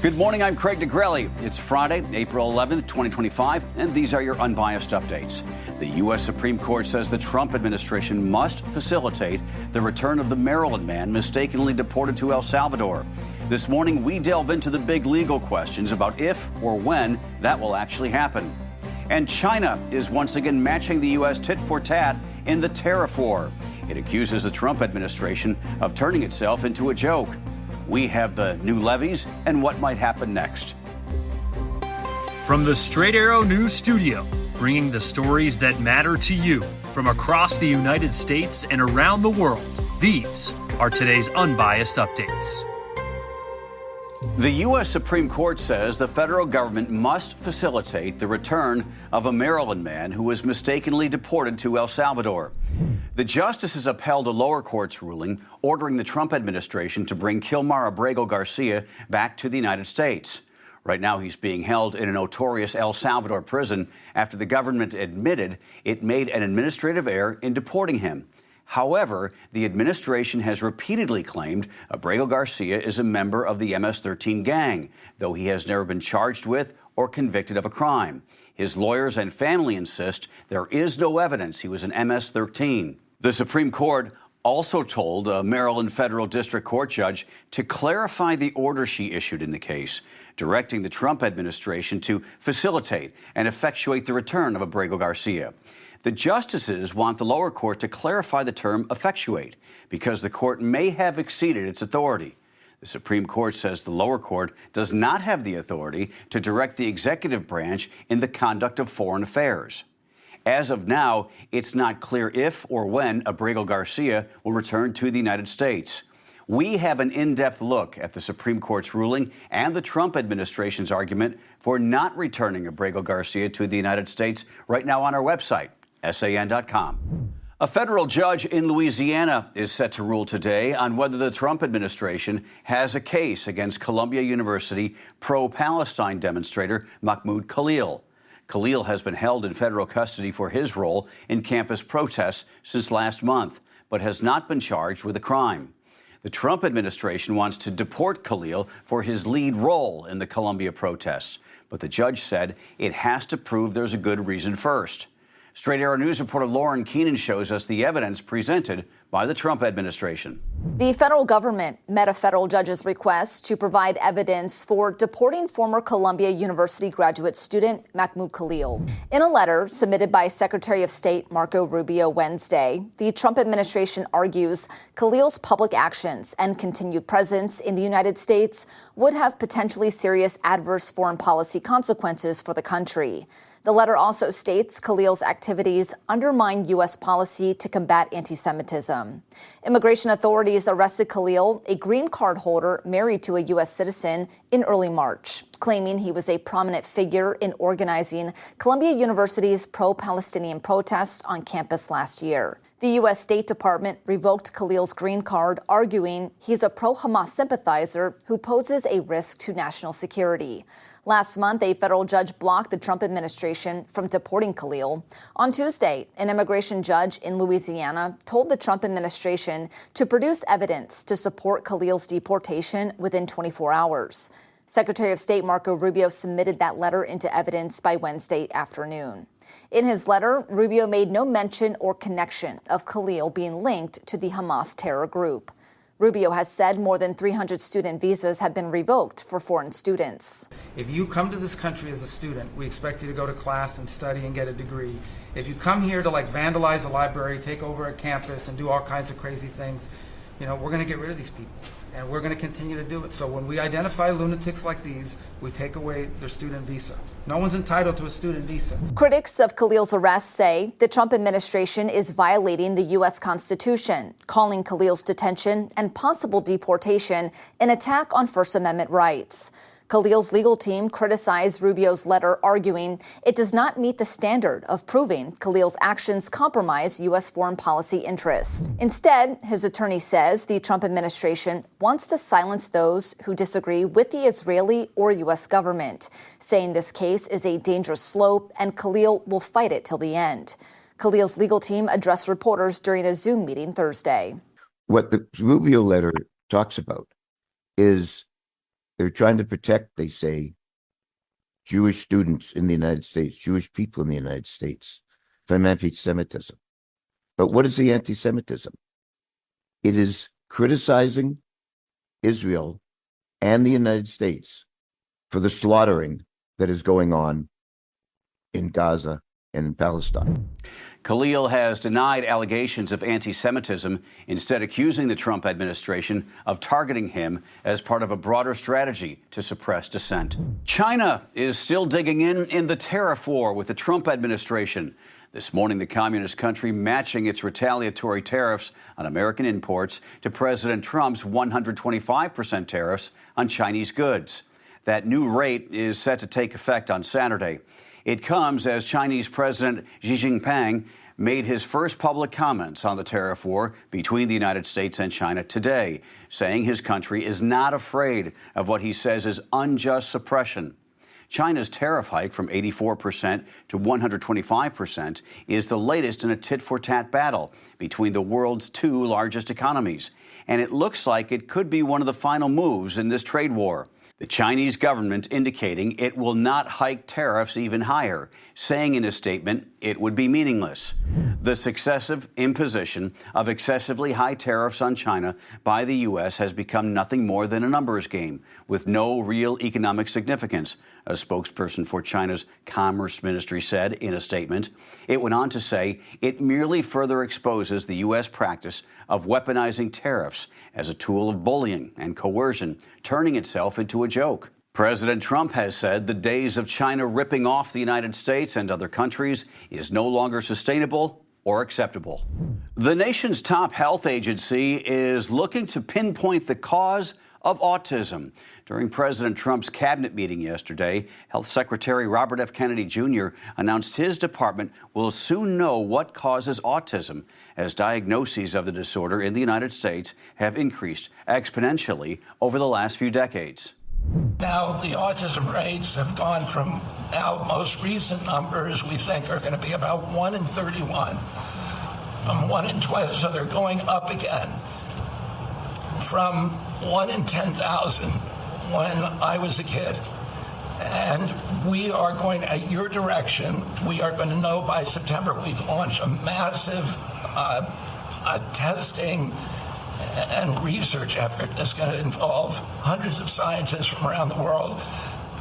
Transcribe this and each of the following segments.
Good morning, I'm Craig DeGrelli. It's Friday, April 11th, 2025, and these are your unbiased updates. The U.S. Supreme Court says the Trump administration must facilitate the return of the Maryland man mistakenly deported to El Salvador. This morning, we delve into the big legal questions about if or when that will actually happen. And China is once again matching the U.S. tit for tat in the tariff war. It accuses the Trump administration of turning itself into a joke. We have the new levies and what might happen next. From the Straight Arrow News Studio, bringing the stories that matter to you from across the United States and around the world, these are today's Unbiased Updates. The U.S. Supreme Court says the federal government must facilitate the return of a Maryland man who was mistakenly deported to El Salvador. The justices upheld a lower court's ruling ordering the Trump administration to bring Kilmar Abrego Garcia back to the United States. Right now, he's being held in a notorious El Salvador prison after the government admitted it made an administrative error in deporting him. However, the administration has repeatedly claimed Abrego Garcia is a member of the MS-13 gang, though he has never been charged with or convicted of a crime. His lawyers and family insist there is no evidence he was an MS-13. The Supreme Court also told a Maryland federal district court judge to clarify the order she issued in the case, directing the Trump administration to facilitate and effectuate the return of Abrego Garcia. The justices want the lower court to clarify the term effectuate because the court may have exceeded its authority. The Supreme Court says the lower court does not have the authority to direct the executive branch in the conduct of foreign affairs. As of now, it's not clear if or when Abrego Garcia will return to the United States. We have an in-depth look at the Supreme Court's ruling and the Trump administration's argument for not returning Abrego Garcia to the United States right now on our website, san.com. A federal judge in Louisiana is set to rule today on whether the Trump administration has a case against Columbia University pro-Palestine demonstrator Mahmoud Khalil. Khalil has been held in federal custody for his role in campus protests since last month, but has not been charged with a crime. The Trump administration wants to deport Khalil for his lead role in the Columbia protests, but the judge said it has to prove there's a good reason first. Straight Arrow News reporter Lauren Keenan shows us the evidence presented by the Trump administration. The federal government met a federal judge's request to provide evidence for deporting former Columbia University graduate student Mahmoud Khalil. In a letter submitted by Secretary of State Marco Rubio Wednesday, the Trump administration argues Khalil's public actions and continued presence in the United States would have potentially serious adverse foreign policy consequences for the country. The letter also states Khalil's activities undermine U.S. policy to combat anti-Semitism. Immigration authorities arrested Khalil, a green card holder married to a U.S. citizen, in early March, claiming he was a prominent figure in organizing Columbia University's pro-Palestinian protests on campus last year. The U.S. State Department revoked Khalil's green card, arguing he's a pro-Hamas sympathizer who poses a risk to national security. Last month, a federal judge blocked the Trump administration from deporting Khalil. On Tuesday, an immigration judge in Louisiana told the Trump administration to produce evidence to support Khalil's deportation within 24 hours. Secretary of State Marco Rubio submitted that letter into evidence by Wednesday afternoon. In his letter, Rubio made no mention or connection of Khalil being linked to the Hamas terror group. Rubio has said more than 300 student visas have been revoked for foreign students. If you come to this country as a student, we expect you to go to class and study and get a degree. If you come here to vandalize a library, take over a campus and do all kinds of crazy things, we're going to get rid of these people. And we're going to continue to do it. So when we identify lunatics like these, we take away their student visa. No one's entitled to a student visa. Critics of Khalil's arrest say the Trump administration is violating the U.S. Constitution, calling Khalil's detention and possible deportation an attack on First Amendment rights. Khalil's legal team criticized Rubio's letter, arguing it does not meet the standard of proving Khalil's actions compromise U.S. foreign policy interests. Instead, his attorney says the Trump administration wants to silence those who disagree with the Israeli or U.S. government, saying this case is a dangerous slope and Khalil will fight it till the end. Khalil's legal team addressed reporters during a Zoom meeting Thursday. What the Rubio letter talks about is They're trying to protect, they say, Jewish students in the United States, Jewish people in the United States from anti-Semitism. But what is the anti-Semitism? It is criticizing Israel and the United States for the slaughtering that is going on in Gaza and in Palestine. Khalil has denied allegations of anti-Semitism, instead accusing the Trump administration of targeting him as part of a broader strategy to suppress dissent. China is still digging in the tariff war with the Trump administration. This morning, the communist country matching its retaliatory tariffs on American imports to President Trump's 125% tariffs on Chinese goods. That new rate is set to take effect on Saturday. It comes as Chinese President Xi Jinping made his first public comments on the tariff war between the United States and China today, saying his country is not afraid of what he says is unjust suppression. China's tariff hike from 84% to 125% is the latest in a tit-for-tat battle between the world's two largest economies, and it looks like it could be one of the final moves in this trade war. The Chinese government indicating it will not hike tariffs even higher, saying in a statement it would be meaningless. The successive imposition of excessively high tariffs on China by the U.S. has become nothing more than a numbers game, with no real economic significance, a spokesperson for China's Commerce Ministry said in a statement. It went on to say it merely further exposes the U.S. practice of weaponizing tariffs as a tool of bullying and coercion, turning itself into a joke. President Trump has said the days of China ripping off the United States and other countries is no longer sustainable or acceptable. The nation's top health agency is looking to pinpoint the cause of autism. During President Trump's cabinet meeting yesterday, Health Secretary Robert F. Kennedy Jr. announced his department will soon know what causes autism, as diagnoses of the disorder in the United States have increased exponentially over the last few decades. Now the autism rates have gone from our most recent numbers we think are going to be about 1 in 31, from 1 in 12, so they're going up again, from 1 in 10,000 when I was a kid. And we are going, at your direction, we are going to know by September. We've launched a massive testing and research effort that's going to involve hundreds of scientists from around the world.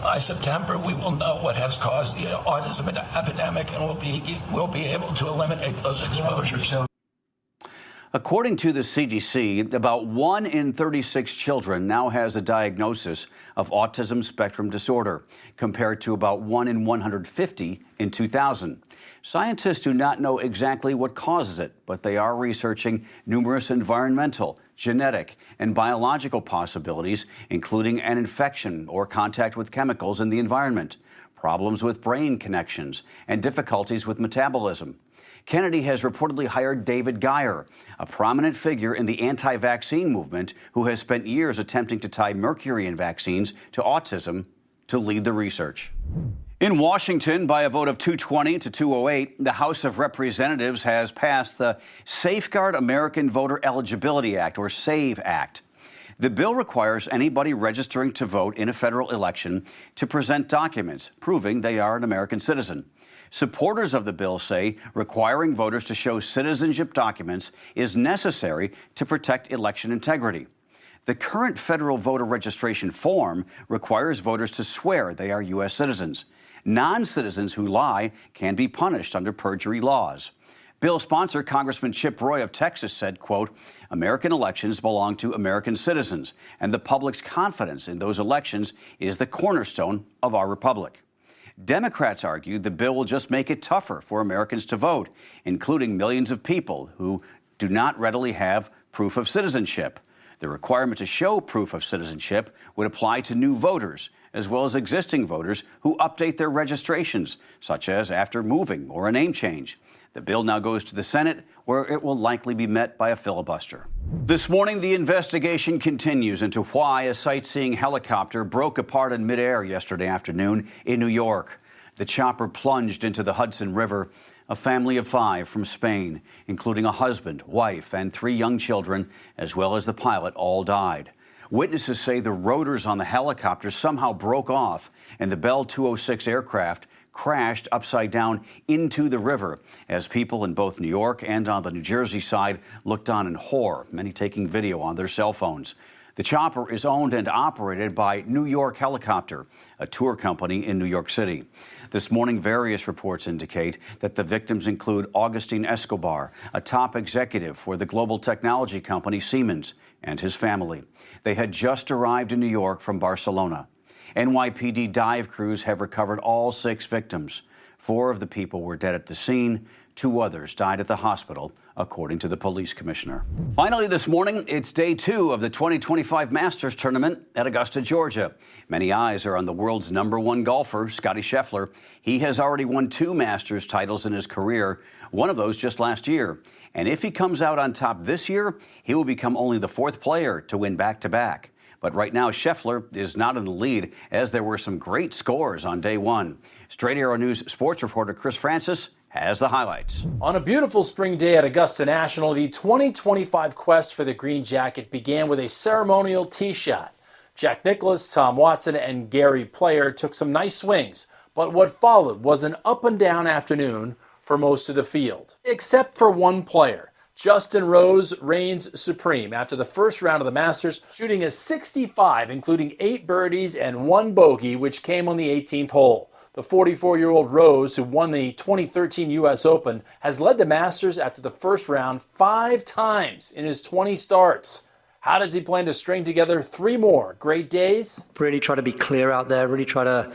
By September, we will know what has caused the autism epidemic, and we'll be able to eliminate those exposures. According to the CDC, about 1 in 36 children now has a diagnosis of autism spectrum disorder, compared to about 1 in 150 in 2000. Scientists do not know exactly what causes it, but they are researching numerous environmental, genetic, and biological possibilities, including an infection or contact with chemicals in the environment, problems with brain connections, and difficulties with metabolism. Kennedy has reportedly hired David Geyer, a prominent figure in the anti-vaccine movement who has spent years attempting to tie mercury in vaccines to autism, to lead the research. In Washington, by a vote of 220 to 208, the House of Representatives has passed the Safeguard American Voter Eligibility Act, or SAVE Act. The bill requires anybody registering to vote in a federal election to present documents proving they are an American citizen. Supporters of the bill say requiring voters to show citizenship documents is necessary to protect election integrity. The current federal voter registration form requires voters to swear they are U.S. citizens. Non-citizens who lie can be punished under perjury laws. Bill sponsor Congressman Chip Roy of Texas said, quote, American elections belong to American citizens, and the public's confidence in those elections is the cornerstone of our republic. Democrats argued the bill will just make it tougher for Americans to vote, including millions of people who do not readily have proof of citizenship. The requirement to show proof of citizenship would apply to new voters, as well as existing voters who update their registrations, such as after moving or a name change. The bill now goes to the Senate, where it will likely be met by a filibuster. This morning, the investigation continues into why a sightseeing helicopter broke apart in midair yesterday afternoon in New York. The chopper plunged into the Hudson River. A family of 5 from Spain, including a husband, wife, and 3 young children, as well as the pilot, all died. Witnesses say the rotors on the helicopter somehow broke off and the Bell 206 aircraft crashed upside down into the river as people in both New York and on the New Jersey side looked on in horror, many taking video on their cell phones. The chopper is owned and operated by New York Helicopter, a tour company in New York City. This morning, various reports indicate that the victims include Augustin Escobar, a top executive for the global technology company Siemens, and his family. They had just arrived in New York from Barcelona. NYPD dive crews have recovered all 6 victims. 4 of the people were dead at the scene. 2 others died at the hospital, according to the police commissioner. Finally this morning, it's day 2 of the 2025 Masters Tournament at Augusta, Georgia. Many eyes are on the world's #1 golfer, Scottie Scheffler. He has already won 2 Masters titles in his career, one of those just last year. And if he comes out on top this year, he will become only the 4th player to win back-to-back. But right now, Scheffler is not in the lead, as there were some great scores on day 1. Straight Arrow News sports reporter Chris Francis has the highlights. On a beautiful spring day at Augusta National, the 2025 quest for the green jacket began with a ceremonial tee shot. Jack Nicklaus, Tom Watson, and Gary Player took some nice swings, but what followed was an up-and-down afternoon for most of the field, except for one player. Justin Rose reigns supreme after the first round of the Masters, shooting a 65, including 8 birdies and 1 bogey, which came on the 18th hole. The 44-year-old Rose, who won the 2013 U.S. Open, has led the Masters after the first round 5 times in his 20 starts. How does he plan to string together 3 more great days? Really try to be clear out there, really try to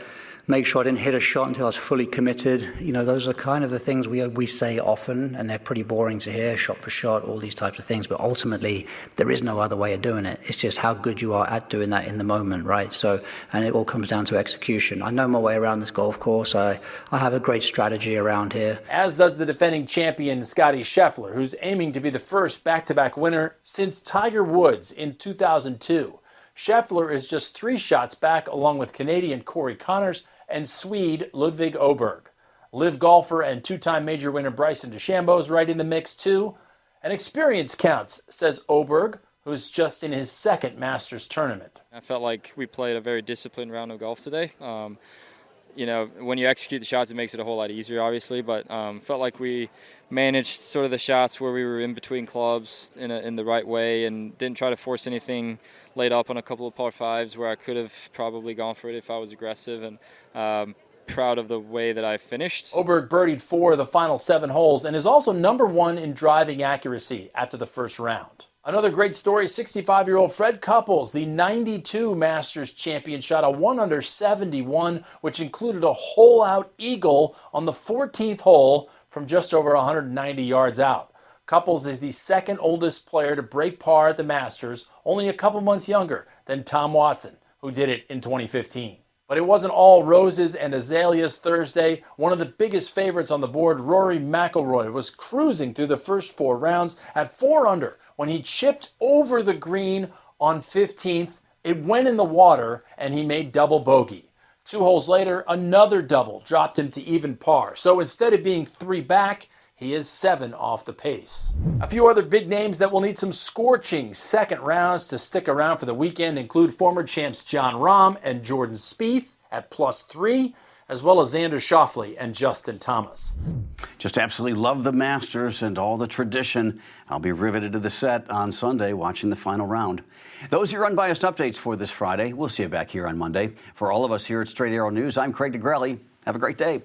make sure I didn't hit a shot until I was fully committed. You know, those are kind of the things we say often, and they're pretty boring to hear, shot for shot, all these types of things. But ultimately, there is no other way of doing it. It's just how good you are at doing that in the moment, right? So, and it all comes down to execution. I know my way around this golf course. I have a great strategy around here. As does the defending champion, Scottie Scheffler, who's aiming to be the first back-to-back winner since Tiger Woods in 2002. Scheffler is just 3 shots back, along with Canadian Corey Connors and Swede Ludvig Åberg. Live golfer and 2-time major winner Bryson DeChambeau is right in the mix too. And experience counts, says Åberg, who's just in his 2nd Masters tournament. I felt like we played a very disciplined round of golf today. You know, when you execute the shots, it makes it a whole lot easier, obviously, but felt like we managed sort of the shots where we were in between clubs in the right way and didn't try to force anything laid up on a couple of par 5s where I could have probably gone for it if I was aggressive, and proud of the way that I finished. Åberg birdied 4 of the final 7 holes and is also #1 in driving accuracy after the first round. Another great story, 65-year-old Fred Couples, the 92 Masters champion, shot a 1-under 71, which included a hole-out eagle on the 14th hole from just over 190 yards out. Couples is the 2nd oldest player to break par at the Masters, only a couple months younger than Tom Watson, who did it in 2015. But it wasn't all roses and azaleas Thursday. One of the biggest favorites on the board, Rory McIlroy, was cruising through the first 4 rounds at 4 under when he chipped over the green on 15th. It went in the water, and he made double bogey. 2 holes later, another double dropped him to even par. So instead of being 3 back, he is 7 off the pace. A few other big names that will need some scorching 2nd rounds to stick around for the weekend include former champs Jon Rahm and Jordan Spieth at +3, as well as Xander Schauffele and Justin Thomas. Just absolutely love the Masters and all the tradition. I'll be riveted to the set on Sunday watching the final round. Those are your Unbiased Updates for this Friday. We'll see you back here on Monday. For all of us here at Straight Arrow News, I'm Craig DeGrelli. Have a great day.